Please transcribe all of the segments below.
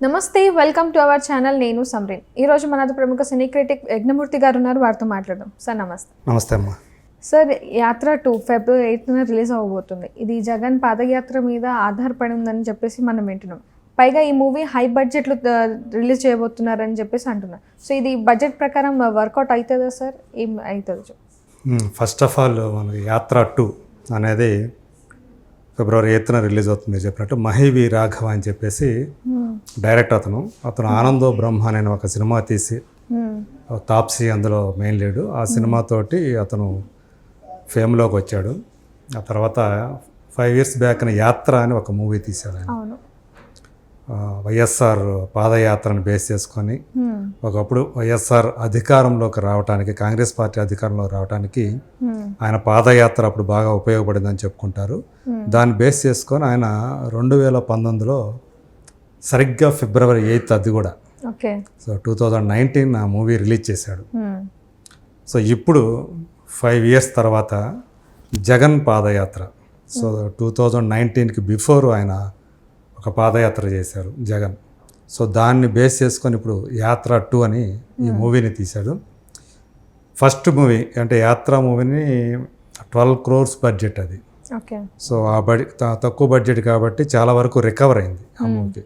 నమస్తే, welcome to our channel. నేను సమ్రీన్. ఈరోజు మనతో ప్రముఖ సినీ క్రిటిక్ యజ్ఞమూర్తి గారు ఉన్నారు, వారితో మాట్లాడదాం. సార్ నమస్తే. నమస్తే అమ్మా. సార్, యాత్ర 2 ఫిబ్రవరి 8న రిలీజ్ అవ్వబోతుంది. ఇది జగన్ పాదయాత్ర మీద ఆధారపడి ఉందని చెప్పేసి మనం వింటున్నాం. పైగా ఈ మూవీ హై బడ్జెట్లో రిలీజ్ చేయబోతున్నారని చెప్పేసి అంటున్నారు. సో ఇది బడ్జెట్ ప్రకారం వర్కౌట్ అవుతుందా సార్? ఏం అవుతుంది? ఫస్ట్ ఆఫ్ ఆల్ మన యాత్ర 2 అనేది ఫిబ్రవరి 8న రిలీజ్ అవుతుంది. చెప్పినట్టు మహేవి రాఘవ అని చెప్పేసి డైరెక్టర్. అతను ఆనందో బ్రహ్మ అనే ఒక సినిమా తీసి తాప్సీ అందులో మెయిన్ లీడు. ఆ సినిమాతోటి అతను ఫేమ్లోకి వచ్చాడు. ఆ తర్వాత 5 years బ్యాక్ యాత్ర అని ఒక మూవీ తీశాడు ఆయన. వైఎస్ఆర్ పాదయాత్రను బేస్ చేసుకొని ఒకప్పుడు వైఎస్ఆర్ అధికారంలోకి రావడానికి, కాంగ్రెస్ పార్టీ అధికారంలోకి రావడానికి ఆయన పాదయాత్ర అప్పుడు బాగా ఉపయోగపడిందని చెప్పుకుంటారు. దాన్ని బేస్ చేసుకొని ఆయన 2019లో సరిగ్గా ఫిబ్రవరి 8 అది కూడా. సో 2019 ఆ మూవీ రిలీజ్ చేశాడు. సో ఇప్పుడు 5 years తర్వాత జగన్ పాదయాత్ర. సో 2019కి బిఫోర్ ఆయన ఒక పాదయాత్ర చేశారు జగన్. సో దాన్ని బేస్ చేసుకొని ఇప్పుడు యాత్ర 2 అని ఈ మూవీని తీశాడు. ఫస్ట్ మూవీ అంటే యాత్ర మూవీని 12 crores బడ్జెట్ అది. సో ఆ తక్కువ బడ్జెట్ కాబట్టి చాలా వరకు రికవర్ అయింది ఆ మూవీ.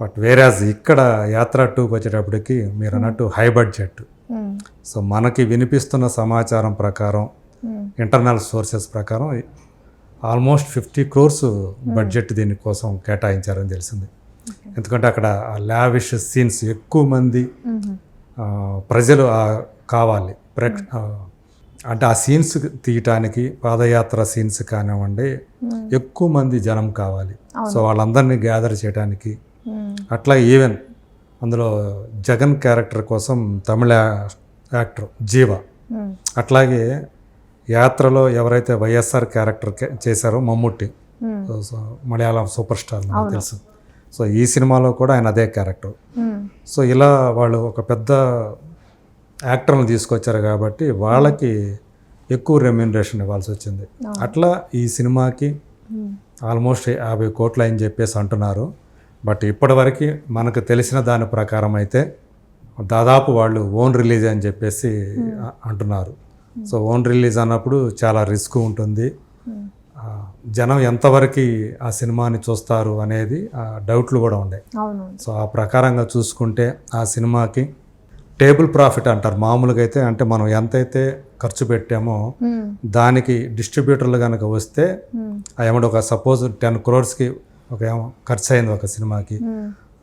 బట్ వేరాజ్ ఇక్కడ యాత్ర 2కి వచ్చేటప్పటికి మీరు అన్నట్టు హై బడ్జెట్. సో మనకి వినిపిస్తున్న సమాచారం ప్రకారం, ఇంటర్నల్ సోర్సెస్ ప్రకారం ఆల్మోస్ట్ 50 crores బడ్జెట్ దీనికోసం కేటాయించారని తెలిసింది. ఎందుకంటే అక్కడ లావిష్ సీన్స్, ఎక్కువ మంది ప్రజలు కావాలి అంటే ఆ సీన్స్ తీయటానికి, పాదయాత్ర సీన్స్ కానివ్వండి, ఎక్కువ మంది జనం కావాలి. సో వాళ్ళందరినీ గ్యాదర్ చేయడానికి, అట్లా ఈవెన్ అందులో జగన్ క్యారెక్టర్ కోసం తమిళ యాక్టర్ జీవ, అట్లాగే యాత్రలో ఎవరైతే వైఎస్ఆర్ క్యారెక్టర్ చేశారో మమ్ముట్టి, మలయాళం సూపర్ స్టార్ నాకు తెలుసు. సో ఈ సినిమాలో కూడా ఆయన అదే క్యారెక్టర్. సో ఇలా వాళ్ళు ఒక పెద్ద యాక్టర్ని తీసుకొచ్చారు కాబట్టి వాళ్ళకి ఎక్కువ రెమ్యూనరేషన్ ఇవ్వాల్సి వచ్చింది. అట్లా ఈ సినిమాకి ఆల్మోస్ట్ 50 కోట్లు అని చెప్పేసి అంటున్నారు. బట్ ఇప్పటివరకు మనకు తెలిసిన దాని ప్రకారం అయితే దాదాపు వాళ్ళు ఓన్ రిలీజ్ అని చెప్పేసి అంటున్నారు. సో ఓన్ రిలీజ్ అన్నప్పుడు చాలా రిస్క్ ఉంటుంది. జనం ఎంతవరకు ఆ సినిమాని చూస్తారు అనేది డౌట్లు కూడా ఉన్నాయి. సో ఆ ప్రకారంగా చూసుకుంటే ఆ సినిమాకి టేబుల్ ప్రాఫిట్ అంటారు మామూలుగా అయితే. అంటే మనం ఎంతైతే ఖర్చు పెట్టామో దానికి డిస్ట్రిబ్యూటర్లు కనుక వస్తే ఏమంటే ఒక సపోజ్ 10 crores ఒక ఖర్చు అయింది ఒక సినిమాకి,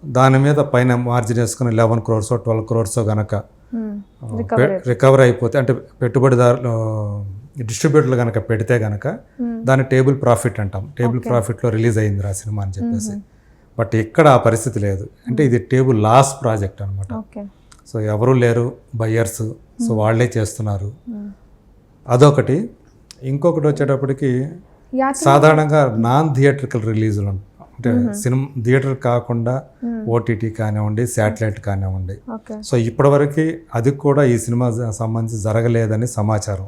దాని మీద పైన మార్జిన్ వేసుకుని 11 crores 12 crores కనుక రికవర్ అయిపోతే, అంటే పెట్టుబడిదారులు డిస్ట్రిబ్యూటర్లు కనుక పెడితే కనుక దాన్ని టేబుల్ ప్రాఫిట్ అంటాం. టేబుల్ ప్రాఫిట్లో రిలీజ్ అయింది ఆ సినిమా అని చెప్పేసి. బట్ ఇక్కడ ఆ పరిస్థితి లేదు. అంటే ఇది టేబుల్ లాస్ ప్రాజెక్ట్ అనమాట. సో ఎవరూ లేరు బయ్యర్స్, సో వాళ్ళే చేస్తున్నారు. అదొకటి. ఇంకొకటి వచ్చేటప్పటికి సాధారణంగా నాన్ థియేట్రికల్ రిలీజులు అంటే సినిమా థియేటర్ కాకుండా ఓటీటీ కానివ్వండి, శాటిలైట్ కానివ్వండి. సో ఇప్పటివరకు అది కూడా ఈ సినిమా సంబంధించి జరగలేదని సమాచారం.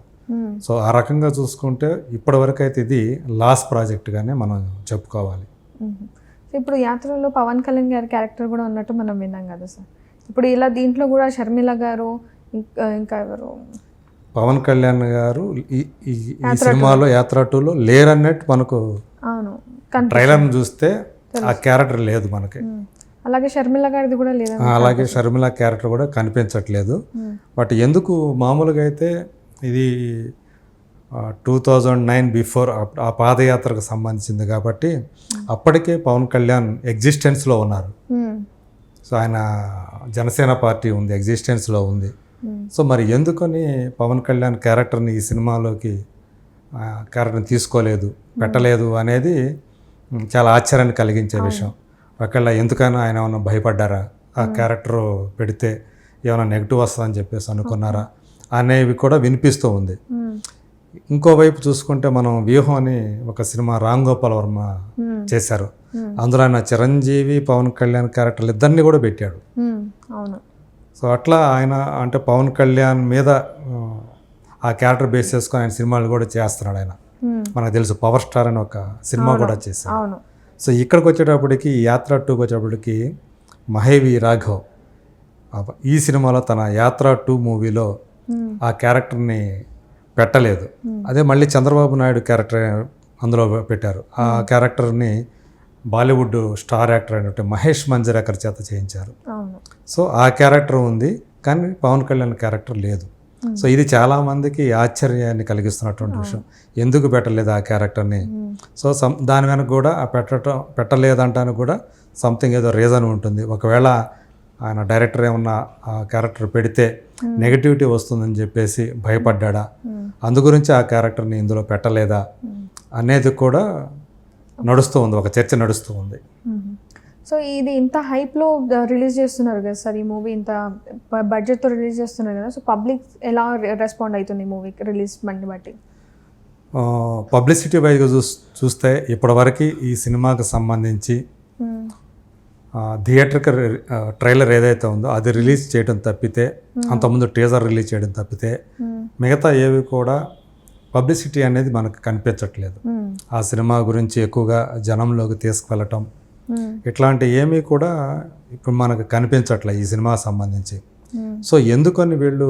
సో ఆ రకంగా చూసుకుంటే ఇప్పటివరకు అయితే ఇది లాస్ ప్రాజెక్ట్గానే మనం చెప్పుకోవాలి. ఇప్పుడు యాత్రలో పవన్ కళ్యాణ్ గారి క్యారెక్టర్ కూడా ఉన్నట్టు మనం విన్నాం కదా సార్. ఇప్పుడు ఇలా దీంట్లో కూడా షర్మిల గారు, ఇంకా ఎవరు, పవన్ కళ్యాణ్ గారు ఈ సినిమాలో యాత్ర 2లో లేరన్నట్టు మనకు ట్రైలర్ని చూస్తే ఆ క్యారెక్టర్ లేదు మనకి. అలాగే షర్మిల గారిది కూడా లేదు. అలాగే షర్మిల క్యారెక్టర్ కూడా కనిపించట్లేదు. బట్ ఎందుకు మామూలుగా అయితే ఇది 2009 బిఫోర్ ఆ పాదయాత్రకు సంబంధించింది కాబట్టి అప్పటికే పవన్ కళ్యాణ్ ఎగ్జిస్టెన్స్లో ఉన్నారు. సో ఆయన జనసేన పార్టీ ఉంది, ఎగ్జిస్టెన్స్లో ఉంది. సో మరి ఎందుకని పవన్ కళ్యాణ్ క్యారెక్టర్ని ఈ సినిమాలోకి క్యారెక్టర్ని తీసుకోలేదు, పెట్టలేదు అనేది చాలా ఆశ్చర్యాన్ని కలిగించే విషయం. ఒకవేళ ఎందుకైనా ఆయన ఏమైనా భయపడ్డారా, ఆ క్యారెక్టర్ పెడితే ఏమైనా నెగిటివ్ వస్తుందని చెప్పేసి అనుకున్నారా అనేవి కూడా వినిపిస్తూ ఉంది. ఇంకోవైపు చూసుకుంటే మనం వ్యూహం అని ఒక సినిమా రామ్ గోపాల్ వర్మ చేశారు. అందులో ఆయన చిరంజీవి, పవన్ కళ్యాణ్ క్యారెక్టర్లు ఇద్దరిని కూడా పెట్టాడు. సో అట్లా ఆయన అంటే పవన్ కళ్యాణ్ మీద ఆ క్యారెక్టర్ బేస్ చేసుకొని ఆయన సినిమాలు కూడా చేస్తున్నాడు ఆయన. మనకు తెలుసు పవర్ స్టార్ అని ఒక సినిమా కూడా చేశాడు. సో ఇక్కడికి వచ్చేటప్పటికి యాత్ర 2కి వచ్చేటప్పటికి మహేవి రాఘవ్ ఈ సినిమాలో తన యాత్ర 2 మూవీలో ఆ క్యారెక్టర్ని పెట్టలేదు. అదే మళ్ళీ చంద్రబాబు నాయుడు క్యారెక్టర్ అందులో పెట్టారు. ఆ క్యారెక్టర్ని బాలీవుడ్ స్టార్ యాక్టర్ అయినట్టు మహేష్ మంజరేకర్ చేత చేయించారు. సో ఆ క్యారెక్టర్ ఉంది, కానీ పవన్ కళ్యాణ్ క్యారెక్టర్ లేదు. సో ఇది చాలామందికి ఆశ్చర్యాన్ని కలిగిస్తున్నటువంటి విషయం. ఎందుకు పెట్టలేదు ఆ క్యారెక్టర్ని? సో దాని వెనక కూడా ఆ పెట్టలేదంటానికి కూడా సంథింగ్ ఏదో రీజన్ ఉంటుంది. ఒకవేళ ఆయన డైరెక్టర్ ఏమన్నా ఆ క్యారెక్టర్ పెడితే నెగటివిటీ వస్తుందని చెప్పేసి భయపడ్డా, అందుగురించి ఆ క్యారెక్టర్ని ఇందులో పెట్టలేదా అనేది కూడా నడుస్తూ ఉంది, ఒక చర్చ నడుస్తూ ఉంది. సో ఇది ఇంత హైప్లో రిలీజ్ చేస్తున్నారు కదా సార్, ఈ మూవీ ఇంత బడ్జెట్తో రిలీజ్ చేస్తున్నారు కదా, సో పబ్లిక్ ఎలా రెస్పాండ్ అవుతుంది ఈ మూవీకి రిలీజ్ ని బట్టి? పబ్లిసిటీ వైజ్గా చూస్తే ఇప్పటివరకు ఈ సినిమాకి సంబంధించి థియేటర్కి ట్రైలర్ ఏదైతే ఉందో అది రిలీజ్ చేయడం తప్పితే, అంతకుముందు టీజర్ రిలీజ్ చేయడం తప్పితే మిగతా ఏవి కూడా పబ్లిసిటీ అనేది మనకు కనిపించట్లేదు. ఆ సినిమా గురించి ఎక్కువగా జనంలోకి తీసుకువెళ్ళటం ఇట్లాంటి ఏమీ కూడా ఇప్పుడు మనకు కనిపించట్లేదు ఈ సినిమా సంబంధించి. సో ఎందుకని వీళ్ళు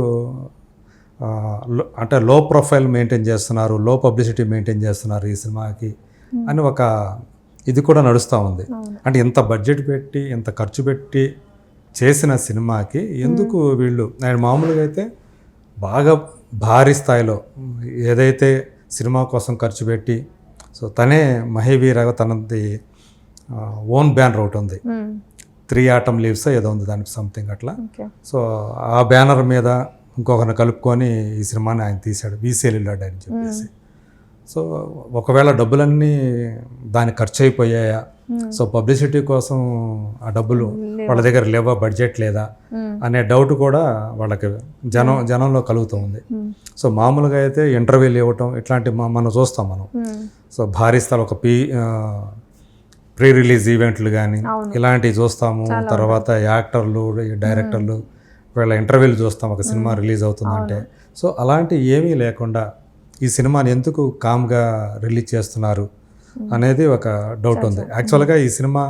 అంటే లో ప్రొఫైల్ మెయింటైన్ చేస్తున్నారు, లో పబ్లిసిటీ మెయింటైన్ చేస్తున్నారు ఈ సినిమాకి అని ఒక ఇది కూడా నడుస్తూ ఉంది. అంటే ఇంత బడ్జెట్ పెట్టి ఇంత ఖర్చు పెట్టి చేసిన సినిమాకి ఎందుకు వీళ్ళు, ఆయన మామూలుగా అయితే బాగా భారీ స్థాయిలో ఏదైతే సినిమా కోసం ఖర్చు పెట్టి, సో తనే మహేవి రాఘవ్ తనది ఓన్ బ్యానర్ ఒకటి ఉంది, 3 Autumn Leaves ఏదో ఉంది దానికి సంథింగ్ అట్లా. సో ఆ బ్యానర్ మీద ఇంకొకరిని కలుపుకొని ఈ సినిమాని ఆయన తీశాడు, వీసేలిల్లాడు అని చెప్పేసి. సో ఒకవేళ డబ్బులన్నీ దానికి ఖర్చు అయిపోయాయా, సో పబ్లిసిటీ కోసం ఆ డబ్బులు వాళ్ళ దగ్గర లేవా, బడ్జెట్ లేదా అనే డౌట్ కూడా వాళ్ళకి జనంలో కలుగుతూ ఉంది. సో మామూలుగా అయితే ఇంటర్వ్యూలు ఇవ్వటం ఇట్లాంటి మనం చూస్తాం మనం. సో భారీ స్థాయి ఒక ప్రీ రిలీజ్ ఈవెంట్లు కానీ ఇలాంటివి చూస్తాము. తర్వాత యాక్టర్లు, డైరెక్టర్లు వీళ్ళ ఇంటర్వ్యూలు చూస్తాం ఒక సినిమా రిలీజ్ అవుతుందంటే. సో అలాంటి ఏమీ లేకుండా ఈ సినిమాని ఎందుకు కామ్గా రిలీజ్ చేస్తున్నారు అనేది ఒక డౌట్ ఉంది. యాక్చువల్గా ఈ సినిమా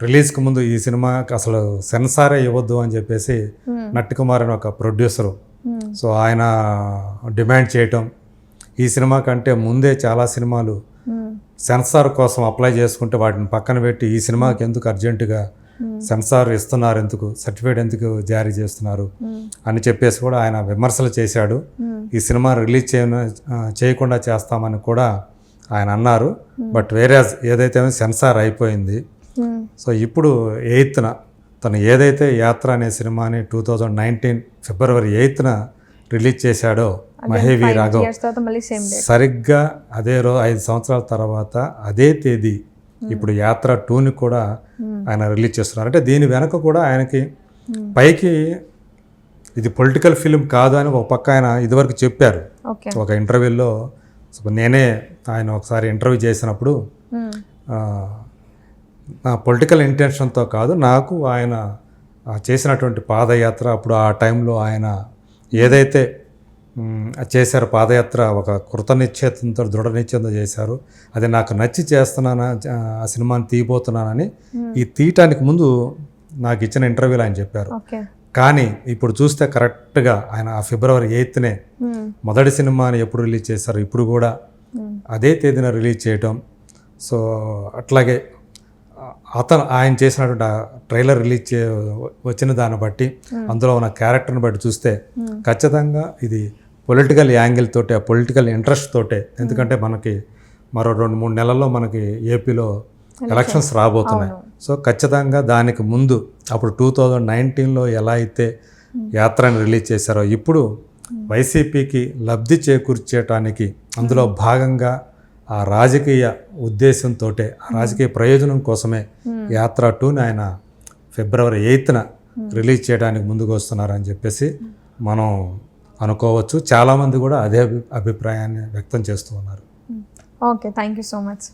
రిలీజ్కి ముందు ఈ సినిమాకి అసలు సెన్సారే ఇవ్వద్దు అని చెప్పేసి నట్టి కుమార్ అని ఒక ప్రొడ్యూసరు, సో ఆయన డిమాండ్ చేయటం, ఈ సినిమా కంటే ముందే చాలా సినిమాలు సెన్సార్ కోసం అప్లై చేసుకుంటే వాటిని పక్కన పెట్టి ఈ సినిమాకి ఎందుకు అర్జెంటుగా సెన్సార్ ఇస్తున్నారు, ఎందుకు సర్టిఫికేట్ ఎందుకు జారీ చేస్తున్నారు అని చెప్పేసి కూడా ఆయన విమర్శలు చేశాడు. ఈ సినిమా రిలీజ్ చేయకుండా చేస్తామని కూడా ఆయన అన్నారు. బట్ వేరే ఏదైతే సెన్సార్ అయిపోయింది. సో ఇప్పుడు 8th తను ఏదైతే యాత్ర అనే సినిమాని 2019 February 8th రిలీజ్ చేశాడో మహేవి రాఘవ్, సరిగ్గా అదే రోజు 5 సంవత్సరాల తర్వాత అదే తేదీ ఇప్పుడు యాత్ర 2ని కూడా ఆయన రిలీజ్ చేస్తున్నారు. అంటే దీని వెనక కూడా ఆయనకి పైకి ఇది పొలిటికల్ ఫిలిం కాదు అని ఒక పక్క ఆయన ఇదివరకు చెప్పారు ఒక ఇంటర్వ్యూలో. నేనే ఆయన ఒకసారి ఇంటర్వ్యూ చేసినప్పుడు నా పొలిటికల్ ఇంటెన్షన్తో కాదు, నాకు ఆయన చేసినటువంటి పాదయాత్ర అప్పుడు ఆ టైంలో ఆయన ఏదైతే చేశారో పాదయాత్ర ఒక కృత నిశ్చయంతో దృఢ నిశ్చయంతో చేశారు, అది నాకు నచ్చి చేస్తున్నానా ఆ సినిమాని తీయబోతున్నానని ఈ తీయటానికి ముందు నాకు ఇచ్చిన ఇంటర్వ్యూలో ఆయన చెప్పారు. కానీ ఇప్పుడు చూస్తే కరెక్ట్గా ఆయన ఆ February 8th మొదటి సినిమాని ఎప్పుడు రిలీజ్ చేశారు, ఇప్పుడు కూడా అదే తేదీన రిలీజ్ చేయటం. సో అట్లాగే ఆయన చేసినటువంటి ట్రైలర్ రిలీజ్ వచ్చిన దాన్ని బట్టి, అందులో ఉన్న క్యారెక్టర్ని బట్టి చూస్తే ఖచ్చితంగా ఇది పొలిటికల్ యాంగిల్ తోటే, ఆ పొలిటికల్ ఇంట్రెస్ట్ తోటే. ఎందుకంటే మనకి మరో 2-3 నెలల్లో మనకి ఏపీలో ఎలక్షన్స్ రాబోతున్నాయి. సో ఖచ్చితంగా దానికి ముందు అప్పుడు 2019లో ఎలా అయితే యాత్రని రిలీజ్ చేశారో ఇప్పుడు వైసీపీకి లబ్ధి చేకూర్చేయటానికి అందులో భాగంగా ఆ రాజకీయ ఉద్దేశంతో, ఆ రాజకీయ ప్రయోజనం కోసమే యాత్ర 2ని ఆయన February 8th రిలీజ్ చేయడానికి ముందుకు వస్తున్నారని చెప్పేసి మనం అనుకోవచ్చు. చాలామంది కూడా అదే అభిప్రాయాన్ని వ్యక్తం చేస్తూ ఉన్నారు. Okay, thank you so much.